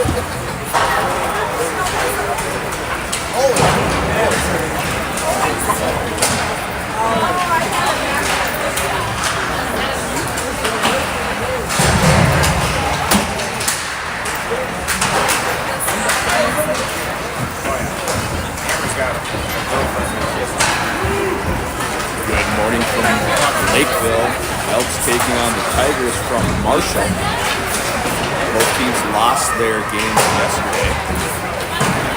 Good morning from Lakeville. Elks taking on the Tigers from Mrshll. Both teams lost their games yesterday.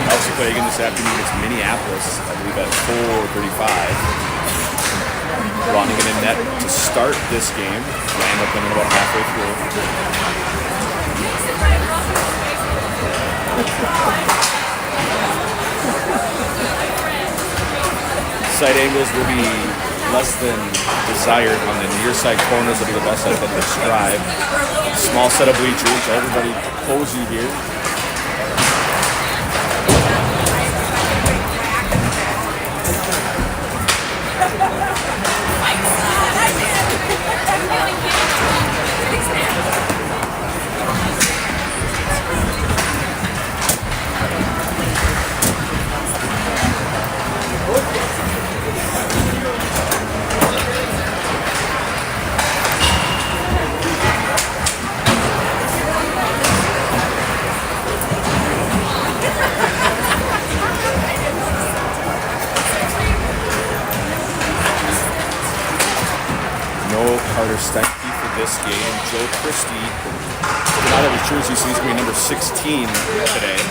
Elks will play again this afternoon against Minneapolis, I believe at 4:35. Running in net to start this game. Ran up in about halfway through. Side angles will be less than desired on the near side corners. Will be the best I can describe. Small set of bleachers, everybody cozy here. Carter Steinke for this game. Joe Christie taking out of his jersey, so he's going to be number 16 today.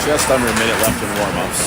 Just under a minute left in warm-ups.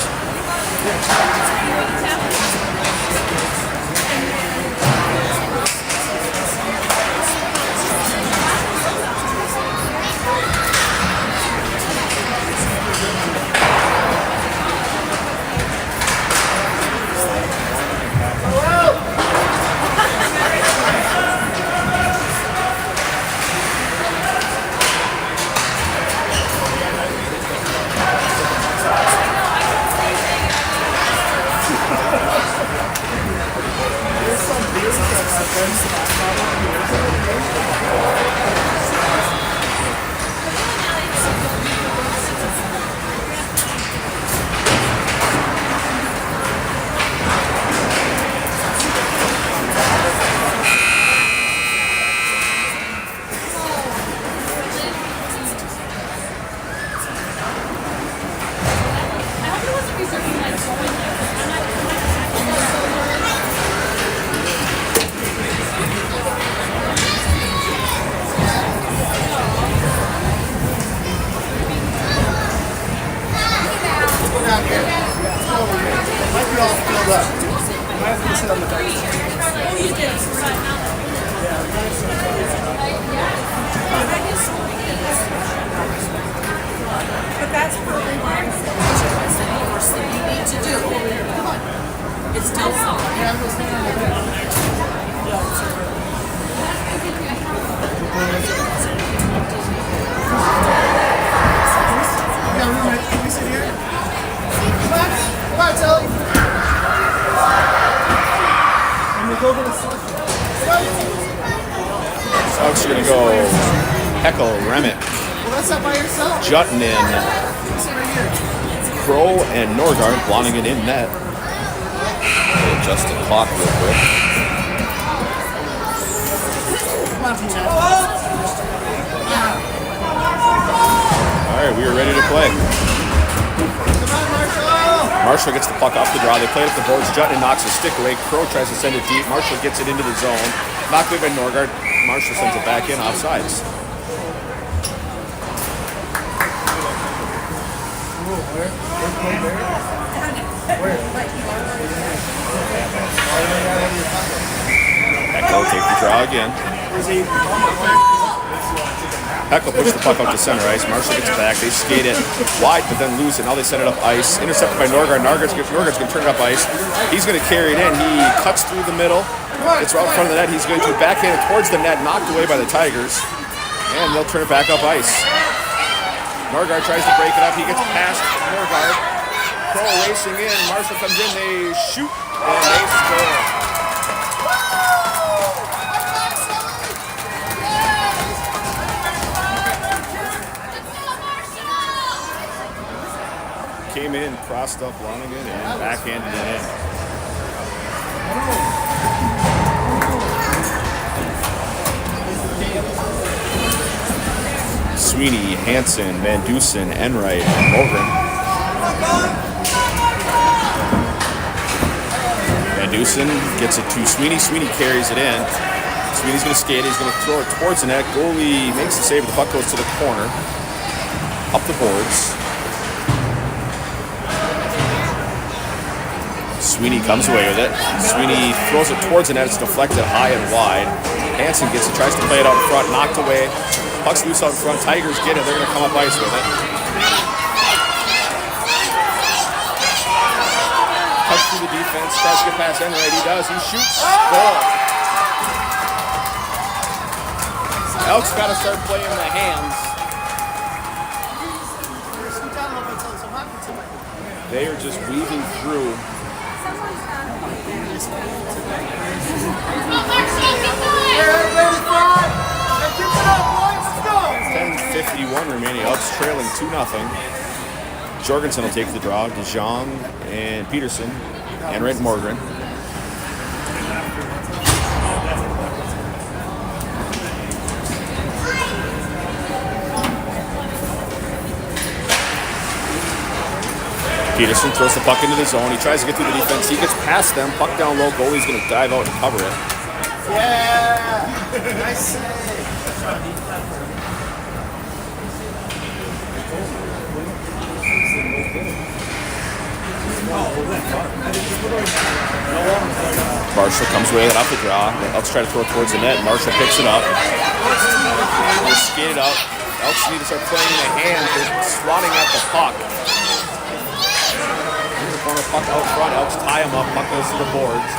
But that's probably why I'm you need to do. It's still Can we sit here? Come on, Telly. And we go to the Elks are going to go Heckle, Remick, well, that's not by yourself. Jutton in, Sit right here. Crow and Norgard blotting it in net. We'll adjust the clock real quick. Come on, Peanut. All right, we are ready to play. Come on, Mrshll. Mrshll gets the puck off the draw. They play it up the boards. Jutton knocks a stick away. Crow tries to send it deep. Mrshll gets it into the zone. Knocked away by Norgard. Mrshll sends it back in offsides. Echo take the draw again. Echo pushes the puck out to center ice. Mrshll gets it back. They skate it wide, but then lose it. Now they send it up ice. Intercepted by Norgard. Norgard's going to turn it up ice. He's going to carry it in. He cuts through the middle. It's right in front of the net. He's going to backhand it towards the net, knocked away by the Tigers. And they'll turn it back up ice. Norgard tries to break it up. He gets past Norgard. Crow racing in. Mrshll comes in. They shoot and they score. Came in, crossed up Lonigan, and backhanded it in. Sweeney, Hansen, Van Dusen, Enright, and Mogren. Van Dusen gets it to Sweeney. Sweeney carries it in. Sweeney's going to skate. He's going to throw it towards the net. Goalie makes the save. The puck goes to the corner. Up the boards. Sweeney comes away with it. Sweeney throws it towards the net. It's deflected high and wide. Hansen gets it, tries to play it out in front, knocked away. Puck's loose out in front. Tigers get it. They're going to come up ice with it. Touch through the defense. Tries to get past Enright. He does. He shoots. Goal. Elk's got to start playing the hands. They are just weaving through. 10:51 remaining. Elks trailing 2-0. Jorgensen will take the draw. DeJong and Peterson. Enright and Morgan. Peterson throws the puck into the zone. He tries to get through the defense. He gets past them. Puck down low. Goalie's going to dive out and cover it. Yeah! Nice save. Mrshll comes away off the draw. Elks try to throw it towards the net. Mrshll picks it up. They skate it up. Elks need to start playing in the hands. They're swatting at the puck. Corner puck out front. Elks tie him up. Puck goes to the boards.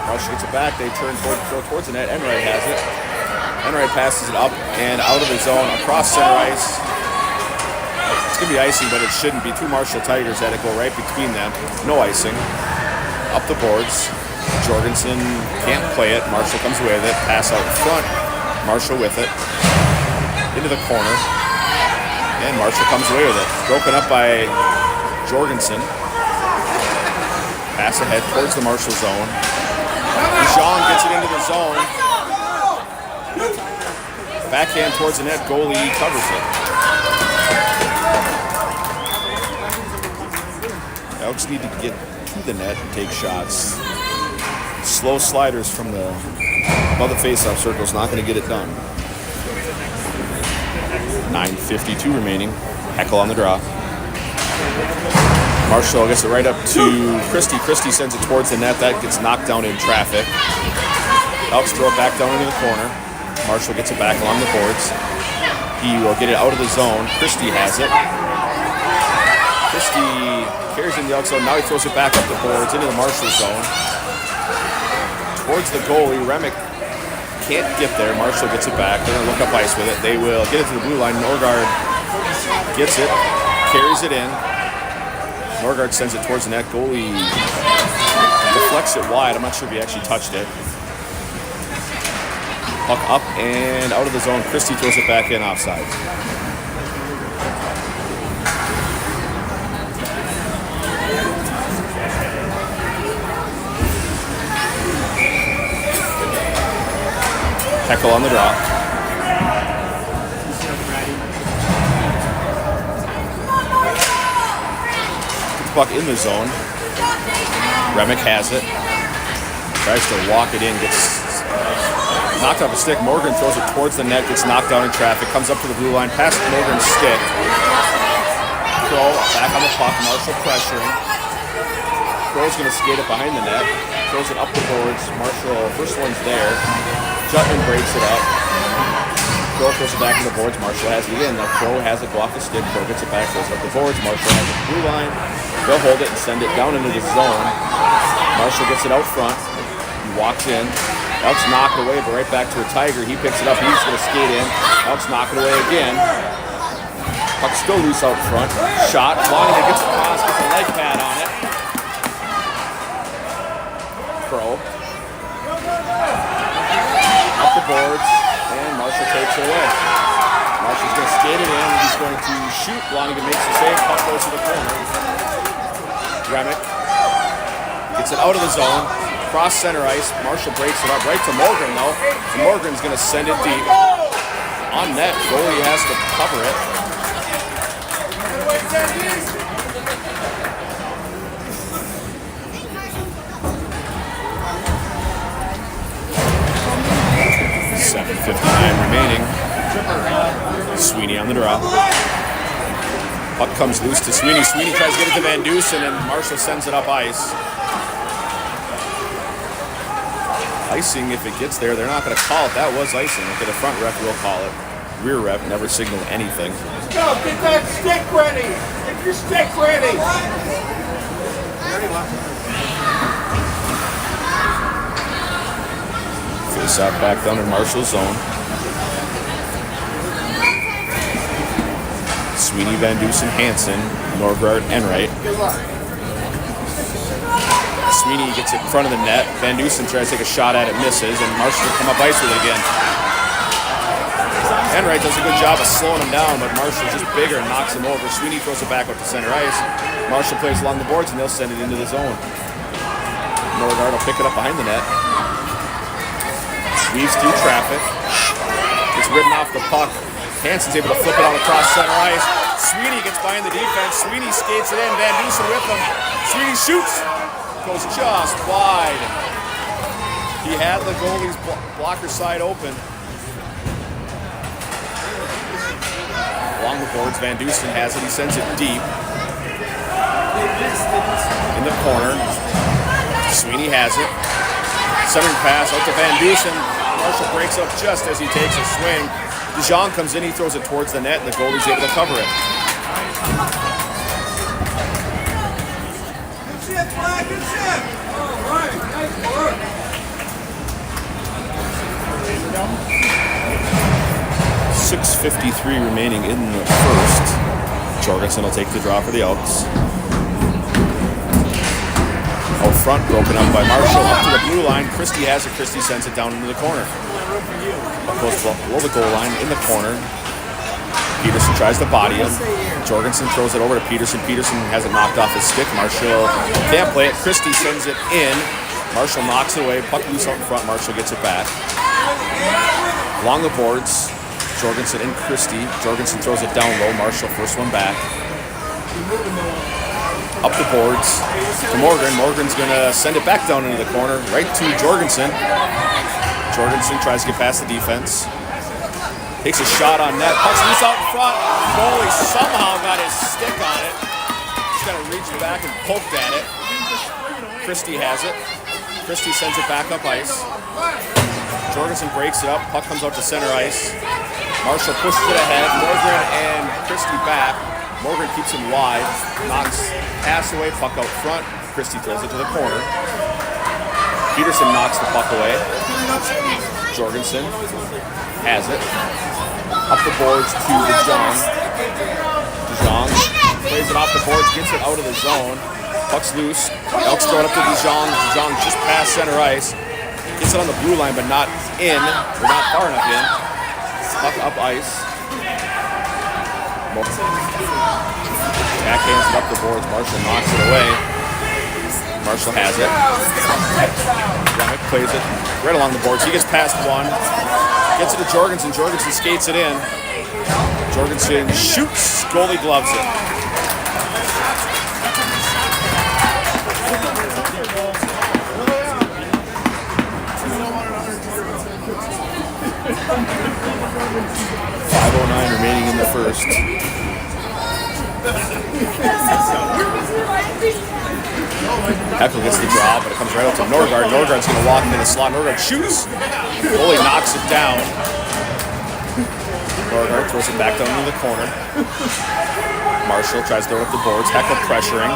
Mrshll gets it back. They turn throw towards the net. Enright has it. Enright passes it up and out of the zone across center ice. It's going to be icing, but it shouldn't be. Two Mrshll Tigers had it go right between them. No icing. Up the boards. Jorgensen can't play it. Mrshll comes away with it. Pass out in front. Mrshll with it. Into the corner. And Mrshll comes away with it. Broken up by Jorgensen. Pass ahead towards the Mrshll zone. Jean gets it into the zone. Backhand towards the net. Goalie covers it. Elks need to get to the net and take shots. Slow sliders from above the face-off circle is not going to get it done. 9:52 remaining. Heckle on the draw. Mrshll gets it right up to Christie. Christie sends it towards the net. That gets knocked down in traffic. Elks throw it back down into the corner. Mrshll gets it back along the boards. He will get it out of the zone. Christie has it. Christie carries in the Elks zone. Now he throws it back up the boards into the Mrshll zone. Towards the goalie. Remick can't get there. Mrshll gets it back. They're going to look up ice with it. They will get it to the blue line. Norgard gets it. Carries it in. Norgard sends it towards the net. Goalie deflects it wide. I'm not sure if he actually touched it. Puck up and out of the zone. Christie throws it back in offside. Heckle on the draw. Puck in the zone. Remick has it. Tries to walk it in. Gets knocked off a stick. Morgan throws it towards the net. Gets knocked down in traffic. Comes up to the blue line. Past Morgan's stick. Crow back on the puck. Mrshll pressuring. Crow's going to skate it behind the net. Throws it up the boards. Mrshll, first one's there. Jutman breaks it up. Crow throws it back in the boards. Mrshll has it again. Now Crow has it go off the stick. Crow gets it back. Throws it up the boards. Mrshll has it blue line. They'll hold it and send it down into the zone. Mrshll gets it out front. He walks in. Elk's knocked away, but right back to a Tiger. He picks it up. He's going to skate in. Elk's knocked it away again. Puck still loose out front. Shot. Flanagan gets across, gets a leg pad on it. Pro. Up the boards, and Mrshll takes it away. Marshall's going to skate it in. He's going to shoot. Flanagan makes the save. Puck goes to the corner. Remick gets it out of the zone. Cross center ice. Mrshll breaks it up right to Morgan, though. And Morgan's going to send it deep. On net, goalie has to cover it. .7:59 remaining. Sweeney on the draw. Puck comes loose to Sweeney. Sweeney tries to get it to Van Dusen, and Mrshll sends it up ice. Icing, if it gets there, they're not going to call it. That was icing. Okay, the front ref will call it. Rear ref never signaled anything. Let's go. Get that stick ready. Get your stick ready. Face out back down in Mrshll's zone. Sweeney, Van Dusen, Hansen, Norgard, Enright. Sweeney gets it in front of the net. Van Dusen tries to take a shot at it, misses, and Mrshll will come up ice with it again. Enright does a good job of slowing him down, but Mrshll's just bigger and knocks him over. Sweeney throws it back up to center ice. Mrshll plays along the boards, and they'll send it into the zone. Norgard will pick it up behind the net. Weaves through traffic. Gets ridden off the puck. Hansen's able to flip it out across center ice. Sweeney gets behind the defense. Sweeney skates it in. Van Dusen with him. Sweeney shoots. Goes just wide. He had the goalie's blocker side open. Along the boards, Van Dusen has it. He sends it deep. In the corner. Sweeney has it. Centering pass out to Van Dusen. Mrshll breaks up just as he takes a swing. DeJong comes in, he throws it towards the net, and the goalie's able to cover it. Good shit, Flag. Good shit. All right. Nice work. 6:53 remaining in the first. Jorgensen will take the draw for the Elks. Out front, broken up by Mrshll, up to the blue line. Christie has it. Christie sends it down into the corner. Up goes below the goal line in the corner. Peterson tries to body him. Jorgensen throws it over to Peterson. Peterson has it knocked off his stick. Mrshll can't play it. Christie sends it in. Mrshll knocks it away. Puck loose out in front. Mrshll gets it back. Along the boards, Jorgensen and Christie. Jorgensen throws it down low. Mrshll first one back. Up the boards to Morgan. Morgan's going to send it back down into the corner, right to Jorgensen. Jorgensen tries to get past the defense. Takes a shot on net. Puck's loose out in front. Goalie somehow got his stick on it. Just kind of reached back and poked at it. Christie has it. Christie sends it back up ice. Jorgensen breaks it up. Puck comes out to center ice. Mrshll pushes it ahead. Morgan and Christie back. Morgan keeps him wide, knocks pass away, puck out front. Christie throws it to the corner. Peterson knocks the puck away. Jorgensen has it. Up the boards to DeJong. DeJong plays it off the boards, gets it out of the zone. Puck's loose. Elks throw it up to DeJong. DeJong just past center ice. Gets it on the blue line, but not in. Or not far enough in. Puck up ice. Backhands it up the boards. Mrshll knocks it away. Mrshll has it. Remick plays it right along the boards. He gets past one. Gets it to Jorgensen. Jorgensen skates it in. Jorgensen shoots. Goalie gloves it. .509 remaining in the first. Heckel gets the draw, but it comes right out to Norgard. Norgard's going to walk into the slot. Norgard shoots. Goalie knocks it down. Norgard throws it back down into the corner. Mrshll tries to throw up the boards. Heckel pressuring.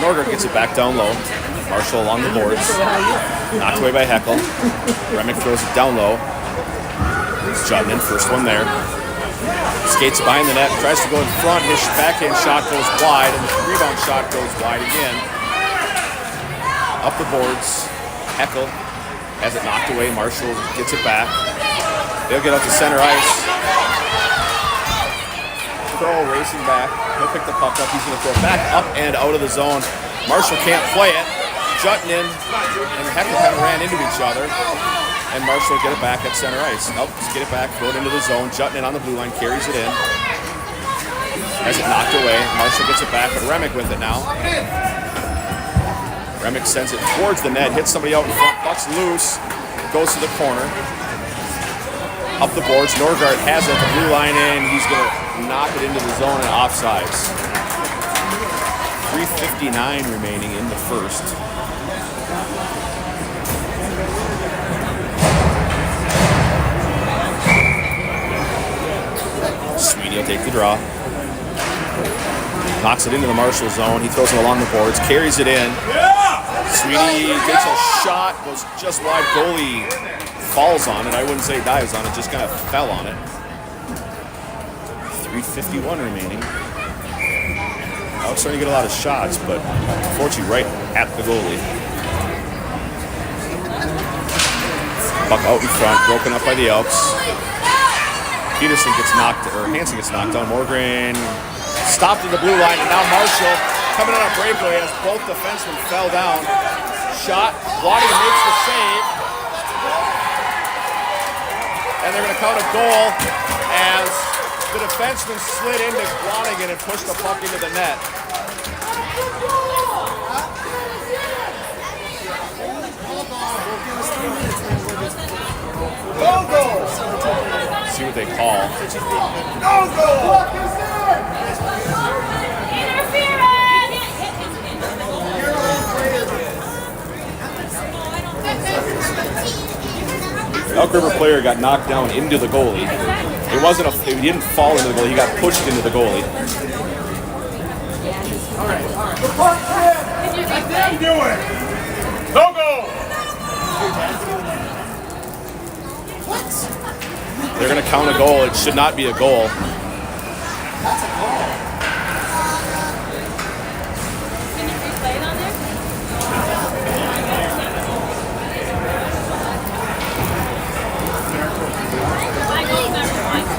Norgard gets it back down low. Mrshll along the boards. Knocked away by Heckle. Remick throws it down low. Jutman, first one there. Skates behind the net, tries to go in front. His backhand shot goes wide, and the rebound shot goes wide again. Up the boards. Heckle has it knocked away. Mrshll gets it back. They'll get up to center ice. Throw racing back. He'll pick the puck up. He's going to throw it back up and out of the zone. Mrshll can't play it. Jutman and Heckle kind of ran into each other. And Mrshll get it back at center ice. Nope, just get it back, throw it into the zone. Jutman on the blue line, carries it in. Has it knocked away. Mrshll gets it back, but Remick with it now. Remick sends it towards the net, hits somebody out in front. Puck's loose, goes to the corner. Up the boards, Norgard has it at the blue line in. He's going to knock it into the zone and offsides. 3:59 remaining in the first. Sweeney will take the draw. Knocks it into the Mrshll zone. He throws it along the boards, carries it in. Sweeney takes a shot, goes just wide. Goalie falls on it. I wouldn't say dives on it, just kind of fell on it. 3:51 remaining. Elks starting to get a lot of shots, but unfortunately right at the goalie. Puck out in front, broken up by the Elks. Peterson gets knocked, or Hansen gets knocked down. Morgan stopped at the blue line, and now Mrshll coming on a breakaway as both defensemen fell down. Shot, Wadding makes the save. And they're going to count a goal as the defenseman slid into Flanagan and pushed the puck into the net. See what they call. Elk River player got knocked down into the goalie. It wasn't he didn't fall into the goalie, he got pushed into the goalie. All right. Let them do it. No goal. They're going to count a goal. It should not be a goal. That's a goal. Can you replay it on there?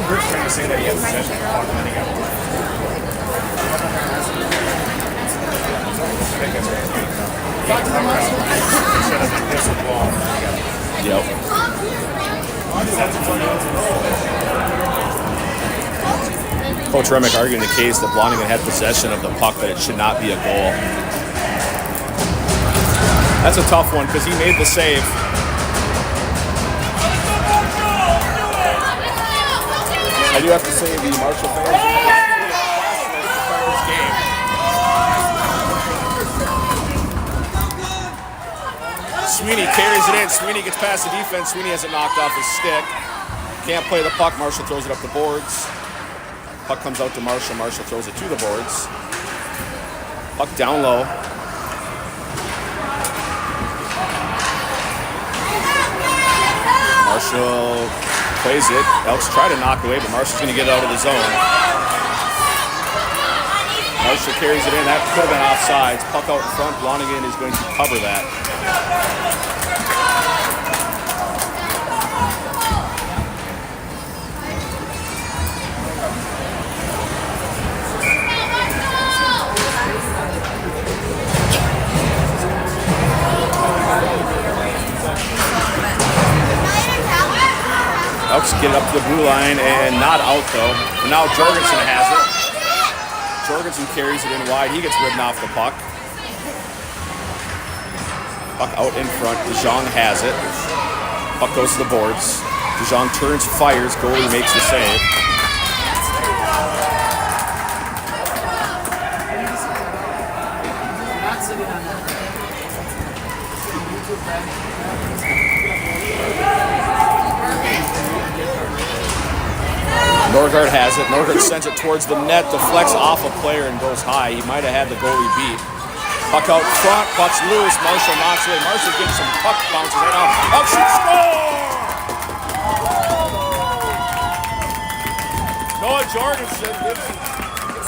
We're trying to say that he has possession of the puck and then he got pushed. I think that's what he should have been pissed with the ball. Yep. Coach Remick arguing the case that Blonigan had possession of the puck, that it should not be a goal. That's a tough one because he made the save. I do have to say the Mrshll fans this game. Sweeney carries it in. Sweeney gets past the defense. Sweeney has it knocked off his stick. Can't play the puck. Mrshll throws it up the boards. Puck comes out to Mrshll. Mrshll throws it to the boards. Puck down low. Mrshll plays it. Elks try to knock away, but Mrshll's going to get it out of the zone. Mrshll carries it in. That could have been offsides. Puck out in front. Blonigan is going to cover that. Elks get it up to the blue line and not out though. And now Jorgensen has it. Jorgensen carries it in wide. He gets ridden off the puck. Puck out in front. DeJong has it. Puck goes to the boards. DeJong turns, fires. Goalie makes the save. Norgard has it. Norgard sends it towards the net, deflects off a player and goes high. He might have had the goalie beat. Puck out front, puck's loose, Mrshll knocks away. Mrshll gets some puck bounces right off. Elks should score! Noah Jorgensen gets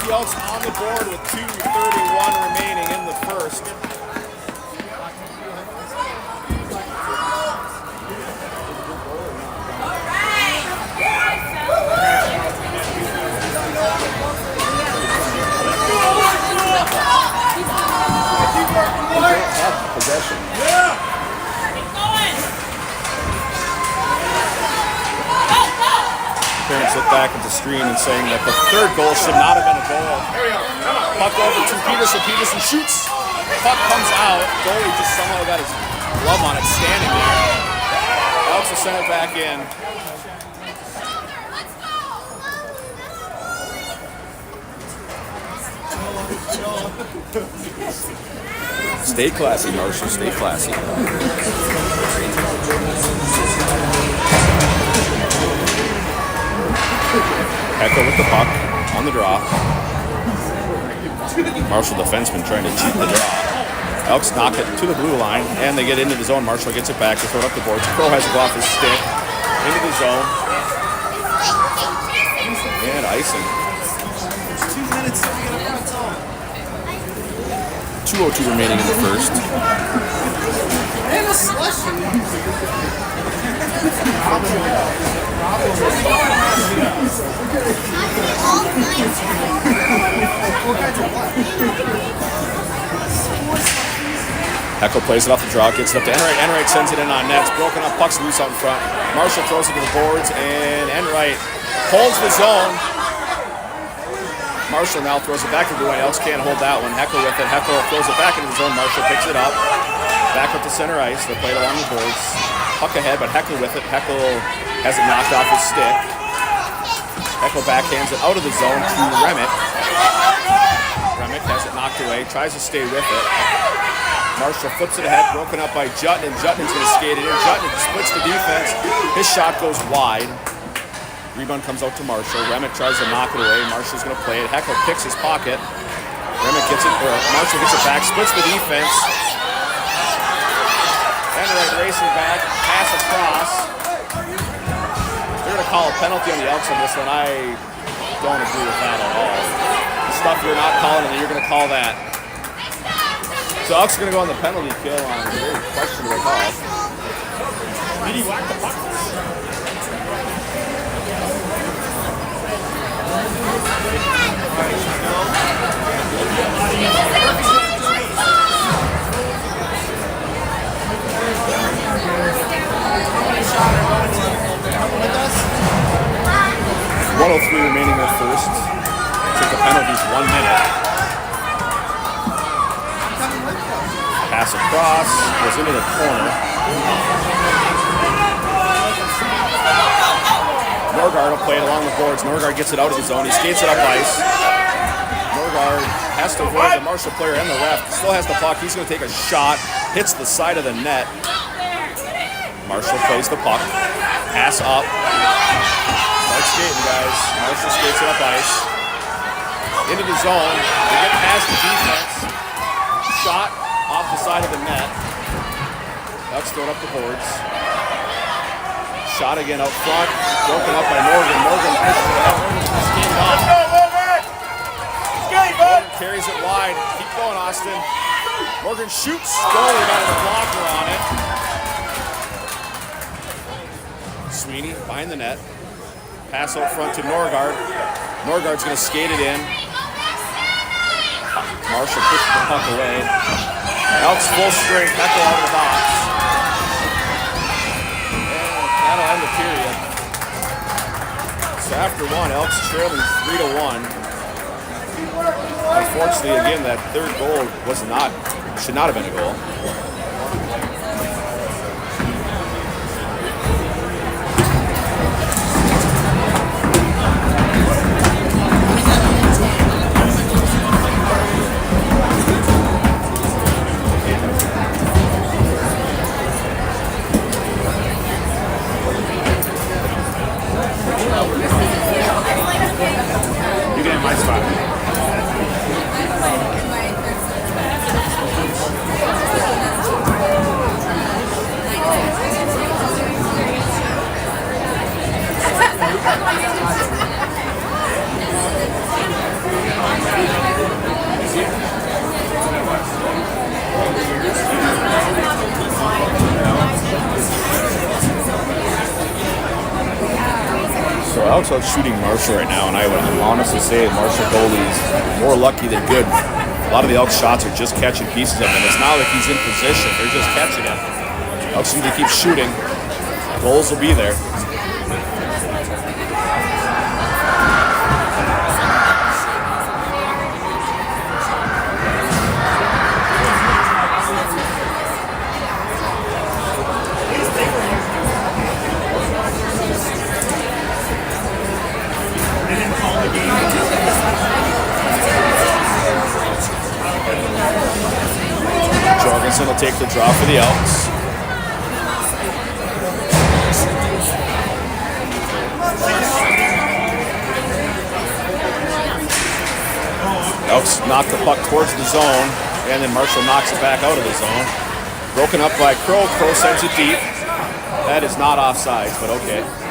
the Elks on the board with 2:31 remaining in the first. Possession. Parents look back at the screen and saying that the third goal should not have been a goal. Puck over to Peterson. Peterson shoots. Puck comes out. Goalie just somehow got his glove on it, standing there. Alex will send it back in. Stay classy, Mrshll. Stay classy. Echo with the puck on the draw. Mrshll defenseman trying to cheat the draw. Elks knock it to the blue line, and they get into the zone. Mrshll gets it back to throw it up the boards. Crow has to go off his stick into the zone. And icing. 2:02 remaining in the first. Heckle plays it off the draw, gets it up to Enright. Enright sends it in on net. It's broken up, puck's loose out in front. Mrshll throws it to the boards, and Enright holds the zone. Mrshll now throws it back to the line. Elks can't hold that one. Heckle with it. Heckle throws it back into the zone. Mrshll picks it up. Back up to center ice. They play it along the boards. Puck ahead, but Heckle with it. Heckle has it knocked off his stick. Heckle backhands it out of the zone to Remick. Remick has it knocked away. Tries to stay with it. Mrshll flips it ahead. Broken up by Jutton. Jutton's going to skate it in. Jutton splits the defense. His shot goes wide. Rebound comes out to Mrshll. Remick tries to knock it away. Marshall's going to play it. Heckle picks his pocket. Remick gets it, or Mrshll gets it back, splits the defense. Enright racing back, pass across. They're going to call a penalty on the Elks on this one. I don't agree with that at all. The stuff you're not calling, and you're going to call that. So Elks are going to go on the penalty kill on a very questionable call. Did he whack the puck? 1:03 remaining in the first. Took the penalties 1 minute. Pass across, goes into the corner. Norgard will play it along the boards. Norgard gets it out of the zone. He skates it up ice. Norgard has to avoid the Mrshll player and the ref. Still has the puck. He's going to take a shot. Hits the side of the net. Mrshll plays the puck. Pass up. Start skating, guys. Mrshll skates it up ice. Into the zone. They get past the defense. Shot off the side of the net. That's thrown up the boards. Shot again out front. Broken up by Morgan. Morgan pushes it out. Morgan's skated off. Morgan carries it wide. Keep going, Austin. Morgan shoots. Goalie got a blocker on it. Sweeney behind the net. Pass out front to Norgard. Norgard's going to skate it in. Mrshll pushes the puck away. Elks full strength. Heckle out of the box. That'll end the period. So after one, Elks trailing 3-1. Unfortunately, again, that third goal should not have been a goal. You get in my spot. So Elks out shooting Mrshll right now, and I would honestly say Mrshll goalie is more lucky than good. A lot of the Elks shots are just catching pieces of him. It's not like he's in position; they're just catching him. Elks need to keep shooting. Goals will be there. Jorgensen will take the draw for the Elks. Elks knock the puck towards the zone, and then Mrshll knocks it back out of the zone. Broken up by Crow. Crow sends it deep. That is not offsides, but okay.